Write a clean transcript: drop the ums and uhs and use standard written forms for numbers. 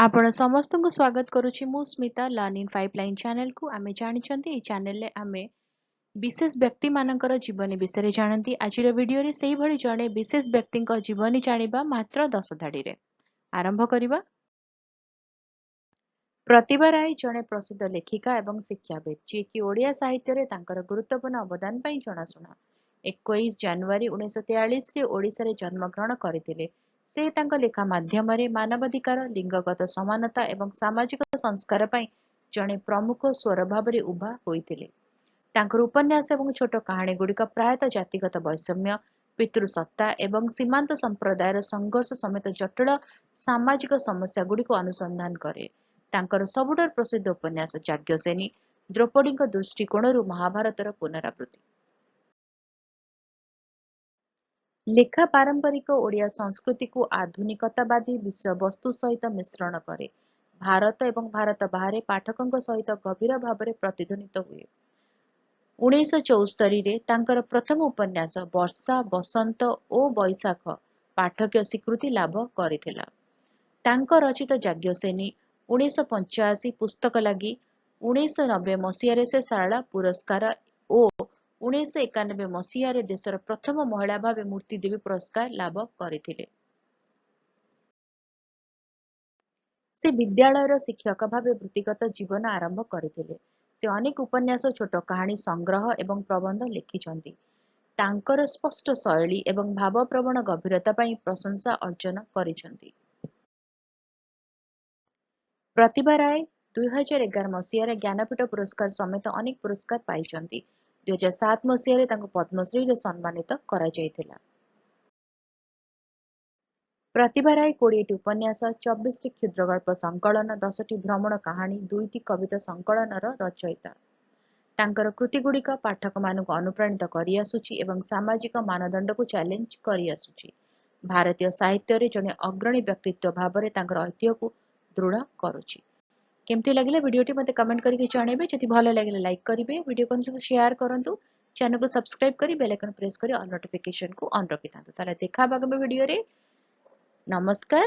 आपण समस्त को स्वागत करुछि मु Smita learn in pipeline channel को आमे जानिछंती ए चैनल ले आमे विशेष व्यक्ति मानकर जीवनी विषय जानती आज वीडियो रे सेही भली जणे विशेष व्यक्ति जीवनी जानिबा मात्र 10 धाड़ी रे आरंभ करिबा। प्रतिभा राय जणे प्रसिद्ध लेखिका एवं शिक्षाविद जी कि ओडिया साहित्य रे तांकर गुरुत्वपूर्ण अवदान पई जणाशुना। 21 जनवरी 1943 रे ओडिसा रे जन्म ग्रहण करथिले। से तांक लेखा माध्यमरे मानवाधिकार लिंगगत समानता एवं सामाजिक संस्कार पई जणे प्रमुख स्वर भाबरे उभा होइथिले। तांकर उपन्यास एवं छोट कहानी गुड़िक प्रायतः जातिगत वैषम्य पितृसत्ता एवं सीमांत संप्रदायर संघर्ष समेत जटिल सामाजिक समस्या गुड़िक अनुसंधान करे। तांकर सबुठार प्रसिद्ध उपन्यास याज्ञसेनी द्रौपदी दृष्टिकोणरू महाभारतर पुनरावृत्ति। लेखा पारंपरिक ओडिया संस्कृति को आधुनिकतावादी विषय वस्तु सहित मिश्रण करे। भारत एवं भारत बाहर पाठकों सहित गभीर भाव में प्रतिध्वनित हुए। 1974 रे तांकर प्रथम उपन्यास वर्षा बसंत ओ बैशाख पाठकीय स्वीकृति लाभ करिथिला। तांक रचित याज्ञसेनी 1985 पुस्तक लगी 1990 मसीह से सारला पुरस्कार ओ 1991 मसीह देशर प्रथम महिला भाव मूर्ति देवी पुरस्कार लाभ करथिले। से विद्यालयर शिक्षक भाव वृत्तिगत जीवन आरंभ करथिले। से अनेक उपन्यास छोट कहानी संग्रह एवं प्रबंध लिखिछंती। तांकर स्पष्ट शैली एवं भावप्रवण गभीरता पई प्रशंसा अर्जन करिछंती। प्रतिभा राय 2011 मसीह ज्ञानपीठ पुरस्कार समेत अनेक पुरस्कार पाइछंती। 2007 मसीह पद्मश्री रे सम्मानित करा जायथिला। प्रतिभा राय 20 उपन्यास 24 क्षुद्रगल्प संकलन 10 भ्रमण कहानी 2 कविता संकलनर रचयिता। तांकर कृतिगुड़िक पाठक मानक अनुप्राणित करि आसुछि एवं सामाजिक मानदंड को चैलेंज करि आसुछि। भारतीय साहित्य रे जने अग्रणी व्यक्तित्व भाबरे तांकर ऐतिह्य को दृढ़ करूछि। केमती लगिला वीडियोटी मते कमेंट करके जणेबे। जदि भलो लागिला लाइक करिवे, वीडियो को शेयर करंतु, चैनल को सब्सक्राइब करी बेल आइकन प्रेस करी ऑल नोटिफिकेशन को ऑन रखिथांतु। ताले देखा आगामी वीडियो रे। नमस्कार।